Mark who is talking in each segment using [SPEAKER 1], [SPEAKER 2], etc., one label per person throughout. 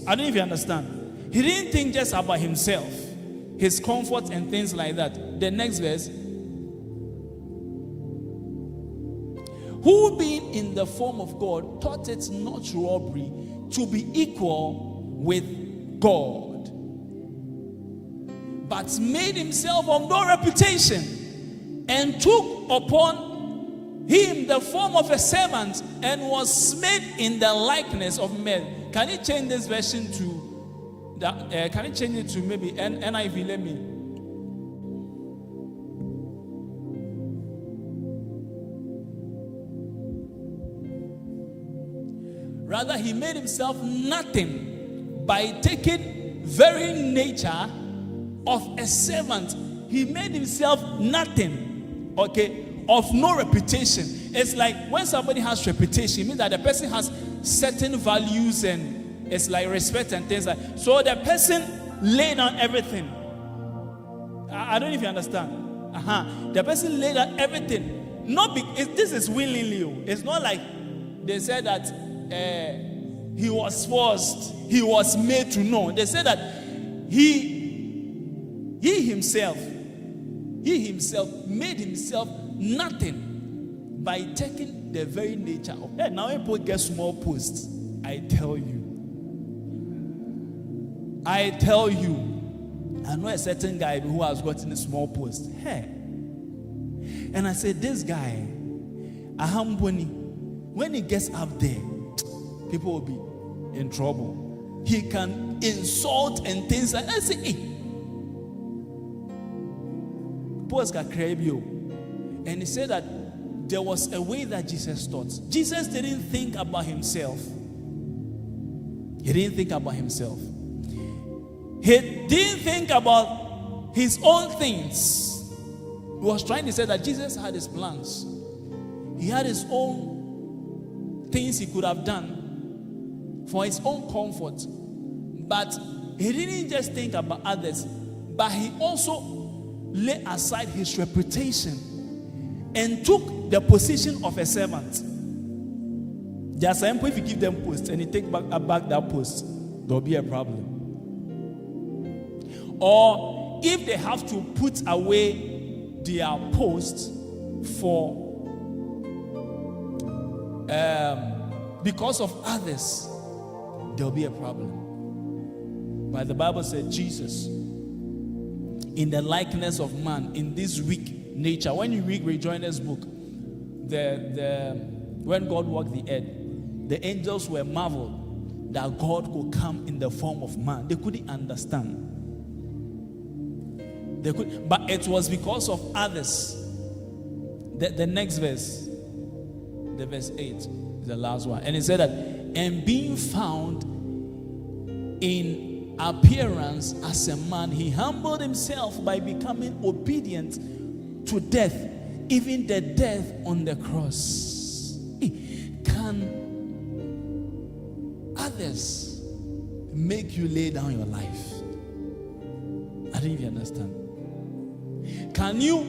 [SPEAKER 1] I don't know if you understand. He didn't think just about himself, his comfort and things like that. The next verse. Who being in the form of God thought it not robbery to be equal with God, but made himself of no reputation, and took upon him the form of a servant, and was made in the likeness of men. Can you change this version to that? Can you change it to maybe NIV? Let me. Rather, he made himself nothing by taking very nature of a servant. He made himself nothing, okay, of no reputation. It's like when somebody has reputation, it means that the person has certain values and it's like respect and things like that. So the person laid down everything. I don't know if you understand. The person laid down everything. This is willingly. It's not like they said that he was forced, he was made to know. They said that he himself made himself nothing by taking the very nature of. Hey, now people get small posts. I tell you, I know a certain guy who has gotten a small post. Hey, and I said, this guy, Ahamboni, when he gets up there, people will be in trouble. He can insult and things like that. I say, hey, and he said that there was a way that Jesus taught. Jesus didn't think about himself. He didn't think about himself. He didn't think about his own things. He was trying to say that Jesus had his plans. He had his own things he could have done for his own comfort. But he didn't just think about others, but he also laid aside his reputation and took the position of a servant. There are some people, if you give them post and you take back that post, there'll be a problem. Or if they have to put away their post for because of others, there'll be a problem. But the Bible said Jesus, in the likeness of man, in this weak nature. When you read Rejoiner's book, when God walked the earth, the angels were marveled that God could come in the form of man. They couldn't understand. But it was because of others. The next verse, the verse 8, is the last one. And it said that, and being found in appearance as a man, he humbled himself by becoming obedient to death, even the death on the cross. Can others make you lay down your life? I don't even understand. Can you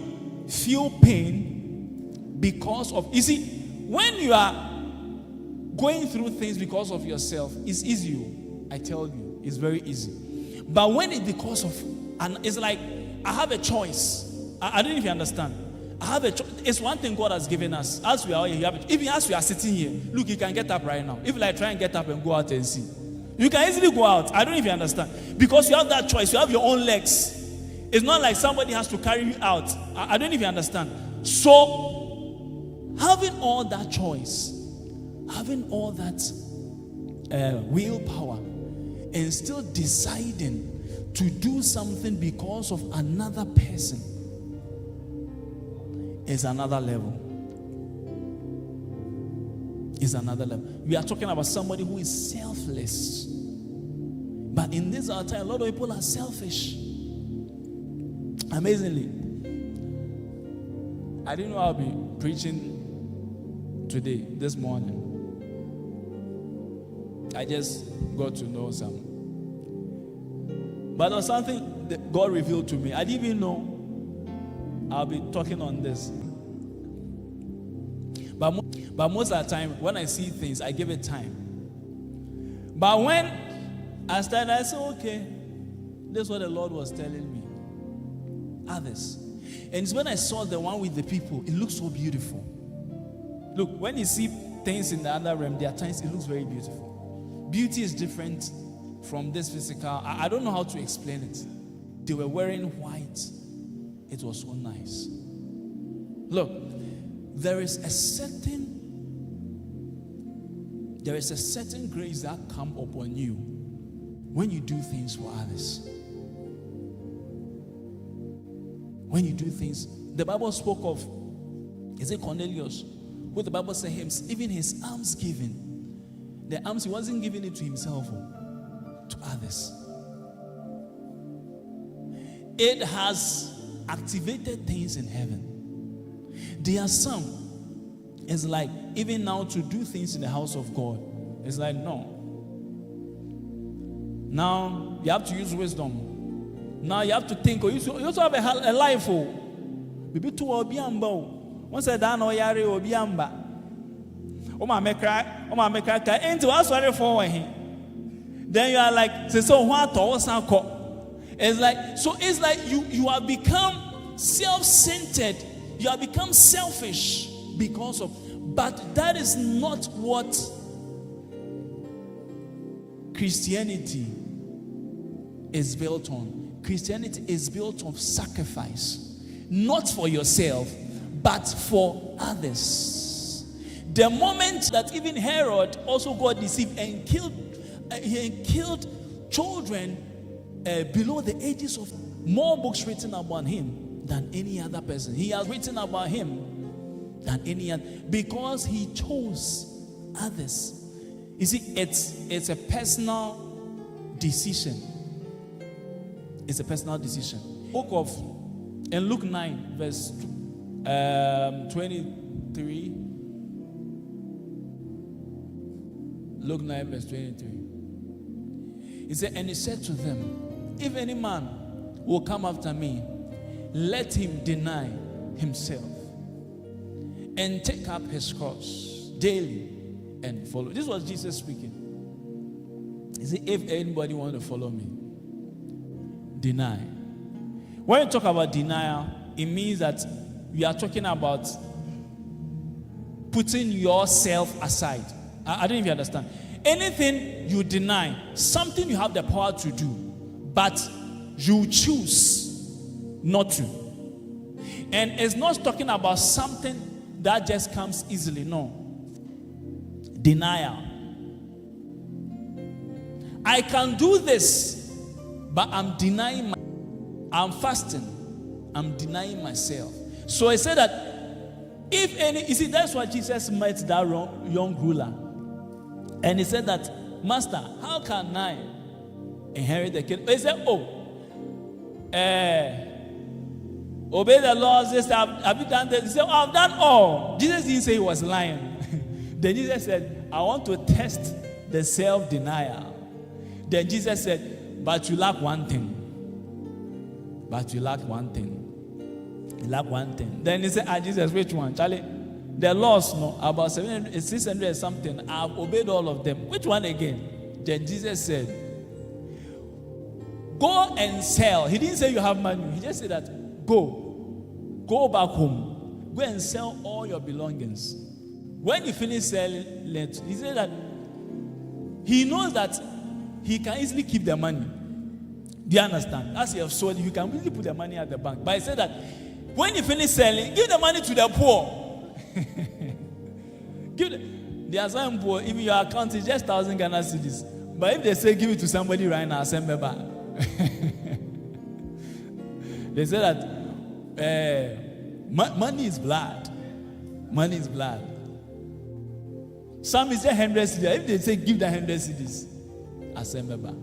[SPEAKER 1] feel pain because of, you see, when you are going through things because of yourself, it's easy. I tell you, it's very easy. But when it's because of, and it's like, I have a choice. I don't know if you understand. I have a choice. It's one thing God has given us. As we are here, even as we are sitting here, look, you can get up right now. If you like, try and get up and go out and see. You can easily go out. I don't know if you understand. Because you have that choice. You have your own legs. It's not like somebody has to carry you out. I don't know if you understand. So, having all that choice, having all that willpower, and still deciding to do something because of another person is another level. Is another level. We are talking about somebody who is selfless. But in this our time, a lot of people are selfish. Amazingly. I didn't know I'll be preaching today, this morning. I just got to know some. But there was something that God revealed to me. I didn't even know I'll be talking on this. But most of the time, when I see things, I give it time. But when I started, I said, okay. That's what the Lord was telling me. Others. And it's when I saw the one with the people, it looks so beautiful. Look, when you see things in the other realm, there are times it looks very beautiful. Beauty is different from this physical. I don't know how to explain it. They were wearing white. It was so nice. Look, there is a certain grace that comes upon you when you do things for others. When you do things, the Bible spoke of, is it Cornelius? What the Bible says, even his alms giving. The alms, he wasn't giving it to himself, to others. It has activated things in heaven. There are some, it's like, even now to do things in the house of God, it's like, no. Now, you have to use wisdom. Now, you have to think, you also have a life. Maybe to Obiamba. Once I done, Oyare Obiamba. Oma make cry, into us sorry for him. Then you are like, so what? It's like, so it's like you have become self-centered. You have become selfish because of, but that is not what Christianity is built on. Christianity is built on sacrifice, not for yourself, but for others. The moment that even Herod also got deceived and killed children below the ages of, more books written about him than any other person. He has written about him than any other, because he chose others. You see, it's a personal decision. It's a personal decision. Book of, in Luke 9, verse 23. Luke 9, verse 23. He said, and he said to them, if any man will come after me, let him deny himself and take up his cross daily and follow. This was Jesus speaking. He said, if anybody want to follow me, deny. When you talk about denial, it means that we are talking about putting yourself aside. I don't know if you understand. Anything you deny, something you have the power to do, but you choose not to. And it's not talking about something that just comes easily. No. Denial. I can do this, but I'm denying I'm fasting. I'm denying myself. So I said that if any, you see, that's why Jesus met that young ruler. And he said that, Master, how can I inherit the kingdom? He said, obey the laws. Have you done this? He said, I've done all. Jesus didn't say he was lying. Then Jesus said, I want to test the self-denial. Then Jesus said, but you lack one thing. But you lack one thing. You lack one thing. Then he said, Jesus, which one? Charlie, the laws, no, about 600 something. I've obeyed all of them. Which one again? Then Jesus said, go and sell. He didn't say you have money. He just said that, go back home. Go and sell all your belongings. When you finish selling it, he said that he knows that he can easily keep the money. Do you understand? As you have sold, you can really put the money at the bank. But he said that when you finish selling, give the money to the poor. There are some poor, if your account is just 1,000 Ghana cedis. But if they say give it to somebody right now, send me back. They say that money is blood. Money is blood. Some is just 100 cedis. If they say give the 100 cedis, I send me back.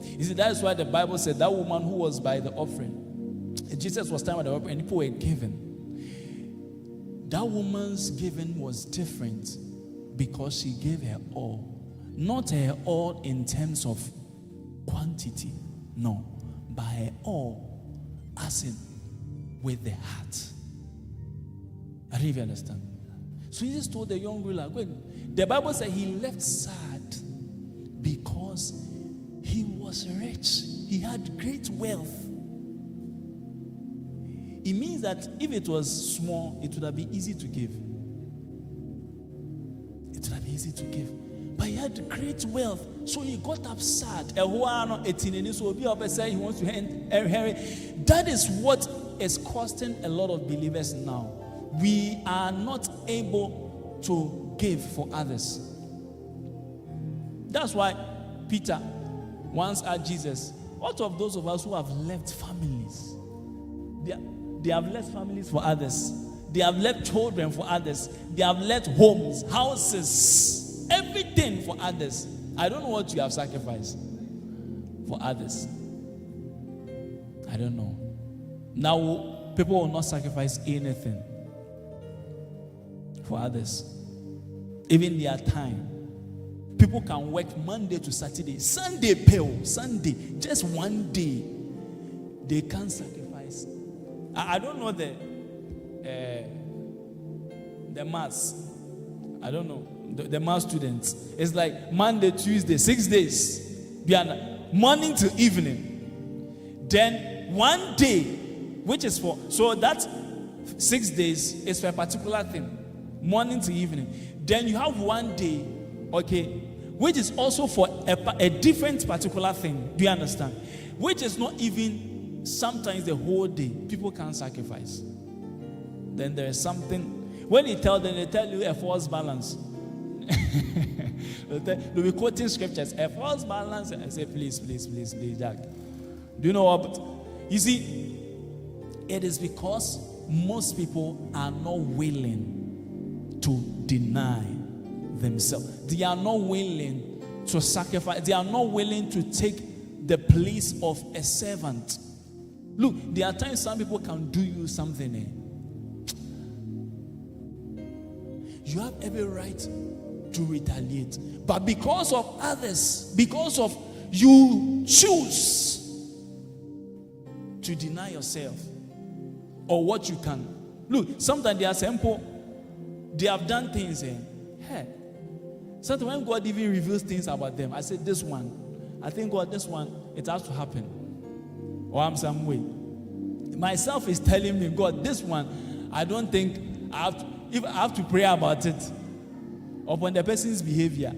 [SPEAKER 1] You see, that is why the Bible said that woman who was by the offering, Jesus was time at the offering, and people were given. That woman's giving was different because she gave her all. Not her all in terms of quantity, no, but her all as in with the heart. I don't know if you understand. So Jesus told the young ruler, the Bible said he left sad because he was was rich. He had great wealth. It means that if it was small, it would have been easy to give. It would have been easy to give. But he had great wealth. So he got upset. He wants to inherit. That is what is costing a lot of believers now. We are not able to give for others. That's why Peter once asked Jesus, what of those of us who have left families? They have left families for others. They have left children for others. They have left homes, houses, everything for others. I don't know what you have sacrificed for others. I don't know. Now, people will not sacrifice anything for others. Even their time. People can work Monday to Saturday. Sunday, Sunday, just one day. They can't sacrifice. I don't know the maths. I don't know. The math students. It's like Monday, Tuesday, 6 days. Morning to evening. Then one day, which is for, so that 6 days is for a particular thing. Morning to evening. Then you have one day, okay, which is also for a different particular thing. Do you understand? Which is not even sometimes the whole day. People can't sacrifice. Then there is something. When you tell them, they tell you a false balance. They'll be quoting scriptures. A false balance. I say, please, Jack. Do you know what? You see, it is because most people are not willing to deny themselves. They are not willing to sacrifice. They are not willing to take the place of a servant. Look, there are times some people can do you something. You have every right to retaliate. But because of others, because of you choose to deny yourself or what you can. Look, sometimes they are simple. They have done things. Hey, sometimes when God even reveals things about them, I say, this one, I think God, this one, it has to happen. Or I'm some way. Myself is telling me, God, this one, I don't think if I have to pray about it, upon the person's behavior,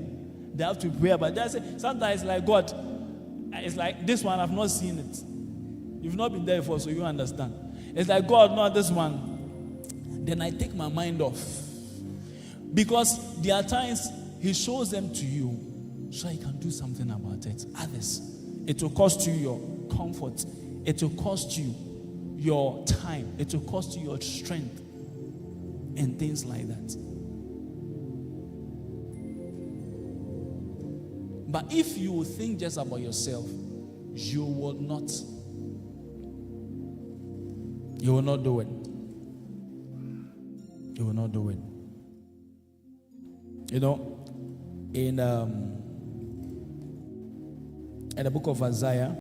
[SPEAKER 1] they have to pray about it. Sometimes it's like, God, it's like, this one, I've not seen it. You've not been there before, so you understand. It's like, God, not this one. Then I take my mind off. Because there are times He shows them to you so He can do something about it. Others, it will cost you your comfort. It will cost you your time. It will cost you your strength. And things like that. But if you think just about yourself, you will not do it. You will not do it. You know, in the book of Isaiah,